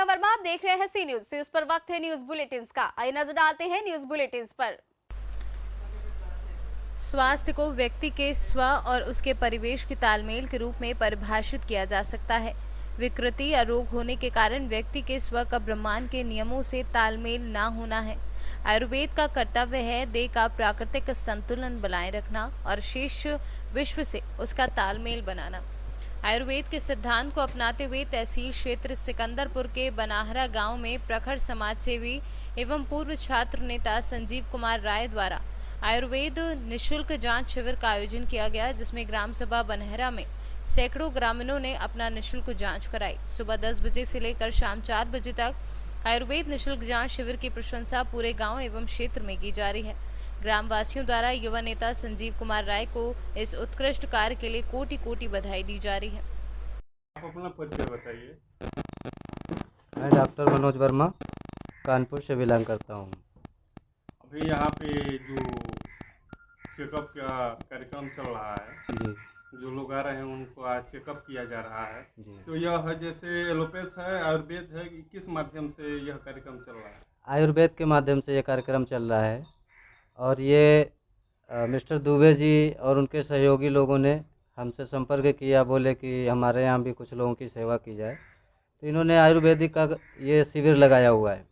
श्वेता वर्मा, आप देख रहे हैं सी न्यूज पर वक्त है न्यूज बुलेटिन का। आइए नजर डालते हैं न्यूज बुलेटिन पर। स्वास्थ्य को व्यक्ति के स्व और उसके परिवेश के तालमेल के रूप में परिभाषित किया जा सकता है। विकृति या रोग होने के कारण व्यक्ति के स्व का ब्रह्मांड के नियमों से तालमेल ना होना है। आयुर्वेद का कर्तव्य है देह का प्राकृतिक संतुलन बनाए रखना और शेष विश्व से उसका तालमेल बनाना। आयुर्वेद के सिद्धांत को अपनाते हुए तहसील क्षेत्र सिकंदरपुर के बनाहरा गांव में प्रखर समाज सेवी एवं पूर्व छात्र नेता संजीव कुमार राय द्वारा आयुर्वेद निःशुल्क जांच शिविर का आयोजन किया गया, जिसमें ग्राम सभा बनहरा में सैकड़ों ग्रामीणों ने अपना निःशुल्क जांच कराई। सुबह 10 बजे से लेकर शाम 4 बजे तक आयुर्वेद निःशुल्क जांच शिविर की प्रशंसा पूरे गांव एवं क्षेत्र में की जा रही है। ग्राम वासियों द्वारा युवा नेता संजीव कुमार राय को इस उत्कृष्ट कार्य के लिए कोटि कोटि बधाई दी जा रही है। आप अपना परिचय बताइए। मैं डॉक्टर मनोज वर्मा कानपुर से बिलोंग करता हूँ। अभी यहाँ पे जो चेकअप का कार्यक्रम चल रहा है जी जो लोग आ रहे हैं उनको आज चेकअप किया जा रहा है, जी तो यह जैसे एलोपैथ है, आयुर्वेद है, कि किस माध्यम से यह कार्यक्रम चल रहा है? आयुर्वेद के माध्यम से ये कार्यक्रम चल रहा है और ये मिस्टर दुबे जी और उनके सहयोगी लोगों ने हमसे संपर्क किया, बोले कि हमारे यहाँ भी कुछ लोगों की सेवा की जाए, तो इन्होंने आयुर्वेदिक का ये शिविर लगाया हुआ है।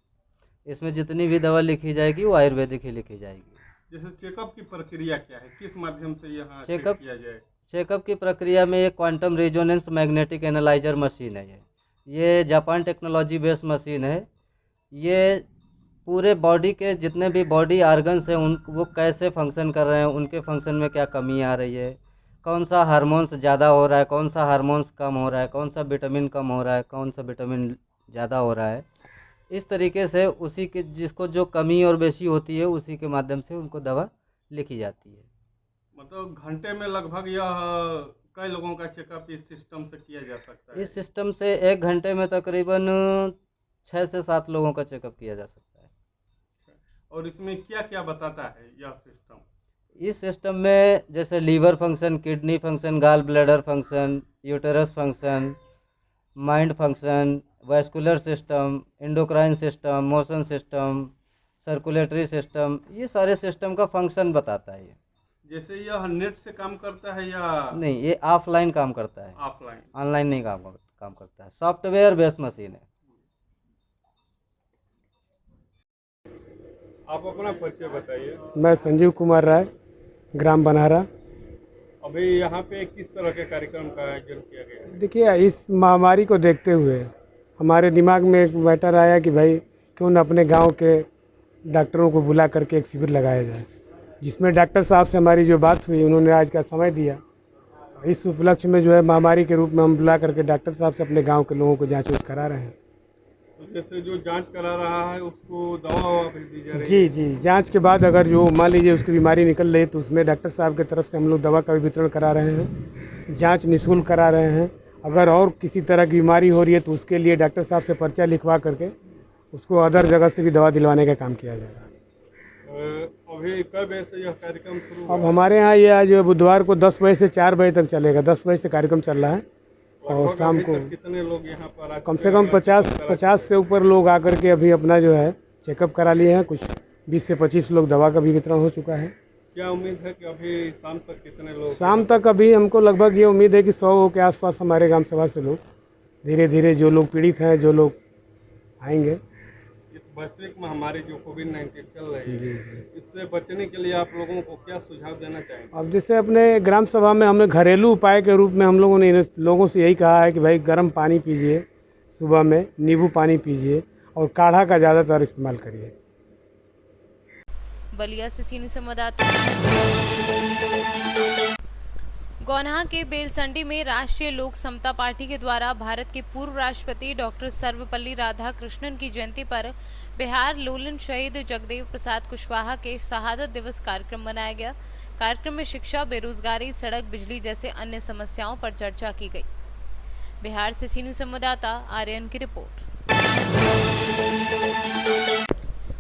इसमें जितनी भी दवा लिखी जाएगी वो आयुर्वेदिक ही लिखी जाएगी। जैसे चेकअप की प्रक्रिया क्या है, किस माध्यम से यहाँ चेकअप किया जाए? चेकअप की प्रक्रिया में ये quantum resonance magnetic analyser machine है। ये जापान टेक्नोलॉजी बेस्ड मशीन है। ये पूरे बॉडी के जितने भी बॉडी आर्गन्स हैं उन वो कैसे फंक्शन कर रहे हैं, उनके फंक्शन में क्या कमी आ रही है, कौन सा हार्मोन्स ज़्यादा हो रहा है, कौन सा हार्मोन्स कम हो रहा है, कौन सा विटामिन कम हो रहा है, कौन सा विटामिन ज़्यादा हो रहा है, इस तरीके से उसी के जिसको जो कमी और बेशी होती है उसी के माध्यम से उनको दवा लिखी जाती है। मतलब घंटे में लगभग यह कई लोगों का चेकअप इस सिस्टम से किया जा सकता है? इस सिस्टम से 1 घंटे में तकरीबन 6 से 7 लोगों का चेकअप किया जा सकता है। और इसमें क्या क्या बताता है यह सिस्टम? इस सिस्टम में जैसे liver function, kidney function, gall bladder function, uterus function, mind function, vascular system, endocrine system, motion system, circulatory system, ये सारे सिस्टम का फंक्शन बताता है। ये जैसे यह नेट से काम करता है या नहीं, ये ऑफलाइन काम करता है, ऑफलाइन? ऑनलाइन नहीं काम करता है। सॉफ्टवेयर बेस्ड मशीन है। आप अपना परिचय बताइए। मैं संजीव कुमार राय, ग्राम बनहरा। अभी यहाँ पे किस तरह के कार्यक्रम का आयोजन किया गया है? देखिए, इस महामारी को देखते हुए हमारे दिमाग में एक मैटर आया कि भाई क्यों न अपने गांव के डॉक्टरों को बुला करके एक शिविर लगाया जाए, जिसमें डॉक्टर साहब से हमारी जो बात हुई, उन्होंने आज का समय दिया। इस उपलक्ष्य में जो है महामारी के रूप में हम बुला करके डॉक्टर साहब से अपने गाँव के लोगों को जाँच उच करा रहे हैं। तो जैसे जो जांच करा रहा है उसको दवा भी दी जा रही है? जी जी, जांच के बाद अगर जो मान लीजिए उसकी बीमारी निकल रही है तो उसमें डॉक्टर साहब की तरफ से हम लोग दवा का भी वितरण करा रहे हैं, जांच निःशुल्क करा रहे हैं। अगर और किसी तरह की बीमारी हो रही है तो उसके लिए डॉक्टर साहब से पर्चा लिखवा करके उसको अदर जगह से भी दवा दिलवाने का काम किया जाएगा। अभी कब बजे से यह कार्यक्रम शुरू अब हुआ? हमारे यहाँ ये आज बुधवार को 10 बजे से 4 बजे तक चलेगा। 10 बजे से कार्यक्रम चल रहा है और लगभग शाम अभी को तक कितने लोग यहाँ पर कम से कम 50 से ऊपर लोग आकर के अभी अपना जो है चेकअप करा लिए हैं। कुछ 20 से 25 लोग दवा का भी वितरण हो चुका है। क्या उम्मीद है कि अभी शाम तक कितने लोग? शाम तक अभी हमको लगभग ये उम्मीद है कि 100 के आसपास हमारे ग्राम सभा से लोग धीरे धीरे जो लोग पीड़ित हैं जो लोग आएंगे। इस वैश्विक महामारी जो कोविड-19 चल रही है, इससे बचने के लिए आप लोगों को क्या सुझाव देना चाहेंगे? अब जैसे अपने ग्राम सभा में हमने घरेलू उपाय के रूप में हम लोगों ने लोगों से यही कहा है कि भाई गर्म पानी पीजिए, सुबह में नींबू पानी पीजिए और काढ़ा का ज़्यादातर इस्तेमाल करिए। बलिया से सीनियर संवाददाता। गौनाहा के बेलसंडी में राष्ट्रीय लोक समता पार्टी के द्वारा भारत के पूर्व राष्ट्रपति डॉक्टर सर्वपल्ली राधाकृष्णन की जयंती पर बिहार लोलन शहीद जगदेव प्रसाद कुशवाहा के शहादत दिवस कार्यक्रम मनाया गया। कार्यक्रम में शिक्षा, बेरोजगारी, सड़क, बिजली जैसे अन्य समस्याओं पर चर्चा की गई। बिहार से सीनियर संवाददाता आर्यन की रिपोर्ट।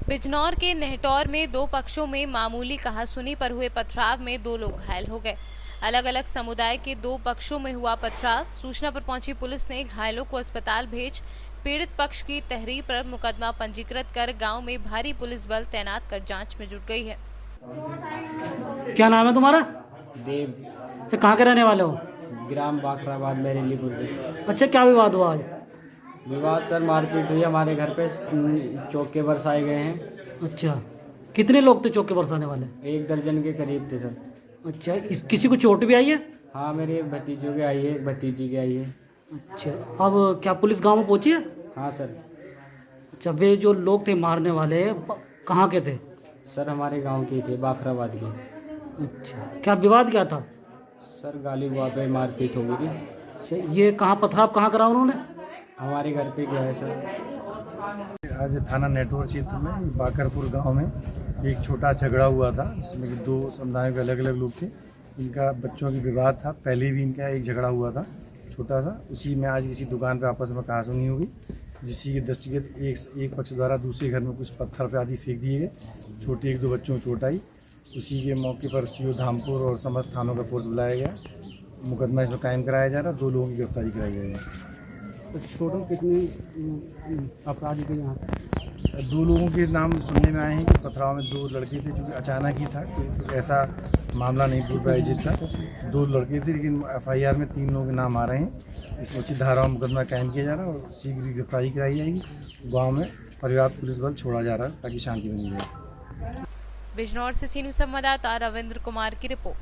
बिजनौर के नेहटौर में 2 पक्षों में मामूली कहासुनी पर हुए पथराव में 2 लोग घायल हो गए। अलग अलग समुदाय के 2 पक्षों में हुआ पथराव। सूचना पर पहुंची पुलिस ने घायलों को अस्पताल भेज पीड़ित पक्ष की तहरीर पर मुकदमा पंजीकृत कर गांव में भारी पुलिस बल तैनात कर जांच में जुट गई है। क्या नाम है तुम्हारा? देव। अच्छा, कहाँ के रहने वाले हो? ग्राम बाखराबाद बरेलीपुर के। अच्छा, क्या विवाद हुआ आज? विवाद सर मारपीट हुई हमारे घर पे, चौके बरसाए गए हैं। अच्छा, कितने लोग थे चौके बरसाने वाले? 1 दर्जन के करीब थे सर। अच्छा, किसी को चोट भी आई है? हाँ, मेरे भतीजों के आई है, भतीजी के आई है। अच्छा, अब क्या पुलिस गांव में पहुंची है? हाँ सर। अच्छा, वे जो लोग थे मारने वाले कहाँ के थे? सर हमारे गांव के थे, बाखराबाद के। अच्छा, क्या विवाद क्या था? सर गाली गुआ पे मारपीट हो गई थी। अच्छा, ये कहाँ पथराव कहाँ करा उन्होंने? हमारे घर पे गया है सर। आज थाना नेटवर्क क्षेत्र में बाकरपुर गांव में एक छोटा झगड़ा हुआ था, जिसमें कि 2 समुदायों के अलग अलग लोग थे। इनका बच्चों की विवाद था, पहले भी इनका एक झगड़ा हुआ था छोटा सा। उसी में आज किसी दुकान पे आपस में कहासुनी हुई, जिसकी के दृष्टिगत एक पक्ष द्वारा दूसरे घर में कुछ पत्थर पे आदि फेंक दिए गए। छोटे 1-2 बच्चों को चोट आई। उसी के मौके पर सीओ धामपुर और समस्त थानों का फोर्स बुलाया गया। मुकदमा इसमें कायम कराया जा रहा है। 2 लोगों की गिरफ्तारी कराई गई है। टोटल कितने अपराधी थे यहाँ? 2 लोगों के नाम सुनने में आए हैं कि पथराव में 2 लड़के थे, जो कि अचानक ही था, कोई ऐसा मामला नहीं पूर्व प्रायोजित था। 2 लड़के थे, लेकिन FIR में 3 लोगों के नाम आ रहे हैं। इस उचित धाराओं में मुकदमा कायम किया जा रहा है और शीघ्र ही गिरफ्तारी कराई जाएगी। गाँव में पर्याप्त पुलिस बल छोड़ा जा रहा है ताकि शांति बनी रहे। बिजनौर से सीनू संवाददाता रविंद्र कुमार की रिपोर्ट।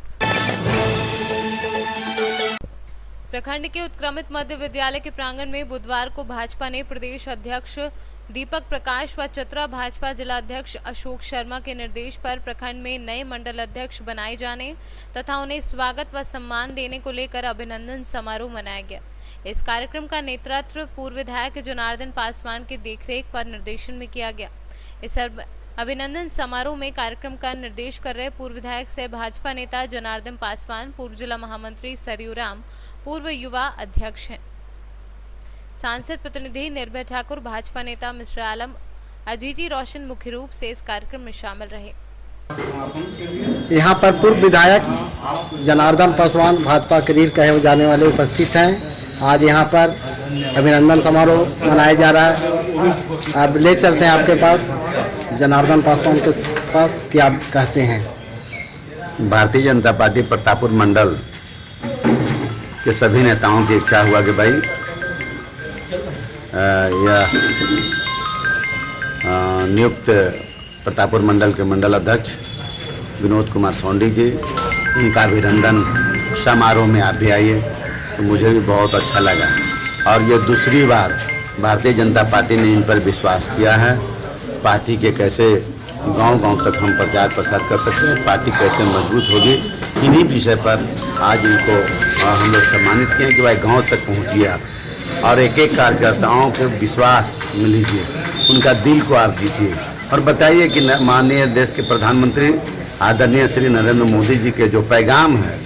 प्रखंड के उत्क्रमित मध्य विद्यालय के प्रांगण में बुधवार को भाजपा ने प्रदेश अध्यक्ष दीपक प्रकाश व चतरा भाजपा जिलाध्यक्ष अशोक शर्मा के निर्देश पर प्रखंड में नए मंडल अध्यक्ष बनाए जाने तथा उन्हें स्वागत व सम्मान देने को लेकर अभिनंदन समारोह मनाया गया। इस कार्यक्रम का नेतृत्व पूर्व विधायक जनार्दन पासवान के देखरेख पर निर्देशन में किया गया। इस अभिनंदन समारोह में कार्यक्रम का निर्देश कर रहे पूर्व विधायक से भाजपा नेता जनार्दन पासवान, पूर्व जिला महामंत्री सरयू राम, पूर्व युवा अध्यक्ष हैं। सांसद प्रतिनिधि निर्भय ठाकुर, भाजपा नेता मिस्टर आलम अजीजी रोशन मुख्य रूप से इस कार्यक्रम में शामिल रहे। यहाँ पर पूर्व विधायक जनार्दन पासवान, भाजपा करीर कहे जाने वाले उपस्थित हैं। आज यहाँ पर अभिनंदन समारोह मनाया जा रहा है। अब ले चलते हैं आपके पास, जनार्दन पासवान के पास, क्या आप कहते हैं? भारतीय जनता पार्टी प्रतापपुर मंडल के सभी नेताओं की इच्छा हुआ कि भाई यह नियुक्त प्रतापपुर मंडल के मंडल अध्यक्ष विनोद कुमार सोंडी जी, उनका अभिनंदन समारोह में आप भी आइए, तो मुझे भी बहुत अच्छा लगा। और ये दूसरी बार भारतीय जनता पार्टी ने इन पर विश्वास किया है। पार्टी के कैसे गांव-गांव तक हम प्रचार प्रसार कर सकते हैं, पार्टी कैसे मजबूत होगी, इन्हीं विषय पर आज इनको हम लोग सम्मानित किए कि भाई गांव तक पहुंचिए आप और एक एक कार्यकर्ताओं को विश्वास लीजिए, उनका दिल को आप जीतिए और बताइए कि माननीय देश के प्रधानमंत्री आदरणीय श्री नरेंद्र मोदी जी के जो पैगाम है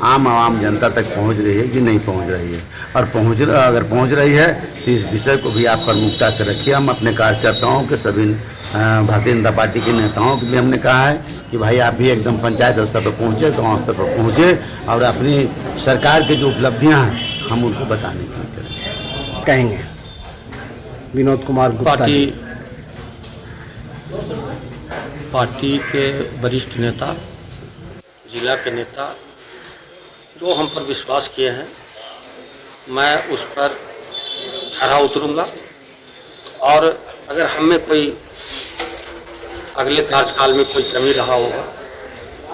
आम जनता तक पहुंच रही है कि नहीं पहुंच रही है, और अगर पहुंच रही है तो इस विषय को भी आप प्रमुखता से रखिए। हम अपने कार्यकर्ताओं के सभी भारतीय जनता पार्टी के नेताओं को भी हमने कहा है कि भाई आप भी एकदम पंचायत स्तर पर पहुँचे, गाँव स्तर पर पहुँचे और अपनी सरकार की जो उपलब्धियाँ हैं हम उनको बताने की कहेंगे। विनोद कुमार गुप्ता, पार्टी के वरिष्ठ नेता, जिला के नेता जो हम पर विश्वास किए हैं, मैं उस पर खरा उतरूंगा और अगर हम में कोई अगले कार्यकाल में कोई कमी रहा होगा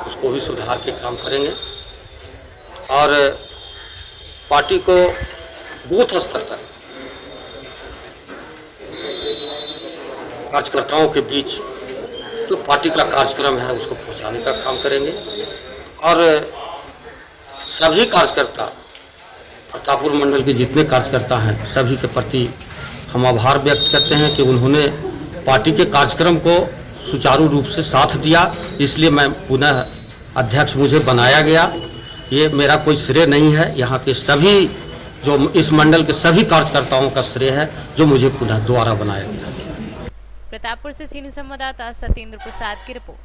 उसको भी सुधार के काम करेंगे और पार्टी को बूथ स्तर तक कार्यकर्ताओं के बीच जो पार्टी का कार्यक्रम है उसको पहुंचाने का काम करेंगे और सभी कार्यकर्ता, प्रतापपुर मंडल के जितने कार्यकर्ता हैं सभी के प्रति हम आभार व्यक्त करते हैं कि उन्होंने पार्टी के कार्यक्रम को सुचारू रूप से साथ दिया, इसलिए मैं पुनः अध्यक्ष मुझे बनाया गया। ये मेरा कोई श्रेय नहीं है, यहाँ के सभी जो इस मंडल के सभी कार्यकर्ताओं का श्रेय है जो मुझे पुनः दोबारा बनाया गया। प्रतापपुर से सीनू संवाददाता सत्येंद्र प्रसाद की रिपोर्ट।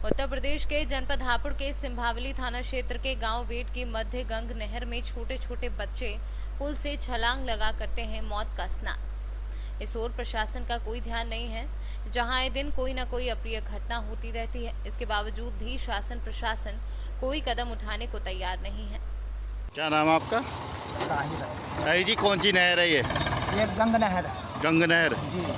उत्तर प्रदेश के जनपद हापुड़ के सिंभावली थाना क्षेत्र के गांव वेट की मध्य गंग नहर में छोटे छोटे बच्चे पुल से छलांग लगा करते हैं मौत का स्नान। इस ओर प्रशासन का कोई ध्यान नहीं है, जहां आए दिन कोई न कोई अप्रिय घटना होती रहती है। इसके बावजूद भी शासन प्रशासन कोई कदम उठाने को तैयार नहीं है। क्या नाम है आपका? ताहिर जी, कौन सी नहर है ये? गंग नहर। गंग नहर।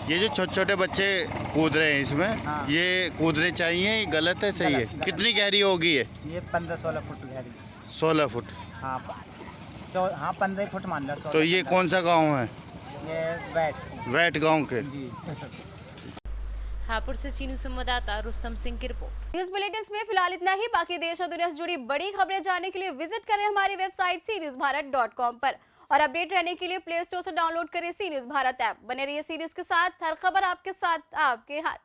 ये जो छोटे छोटे बच्चे कूद रहे हैं इसमें, ये कूदने चाहिए, ये गलत है सही है? कितनी गहरी होगी ये? 15-16 फुट गहरी। 16 फुट। हाँ 15 फुट मान लो। तो ये कौन सा गांव है? ये वैट गांव के। हापुड़ से चीनू संवाददाता रुस्तम सिंह की रिपोर्ट। न्यूज बुलेटिन में फिलहाल इतना ही। बाकी देश और दुनिया से जुड़ी बड़ी खबरें जानने के लिए विजिट करें हमारी वेबसाइट cnewsbharat.com पर और अपडेट रहने के लिए प्ले स्टोर से डाउनलोड करें सी न्यूज भारत ऐप। बने रहिए सी न्यूज के साथ, हर खबर आपके साथ आपके हाथ।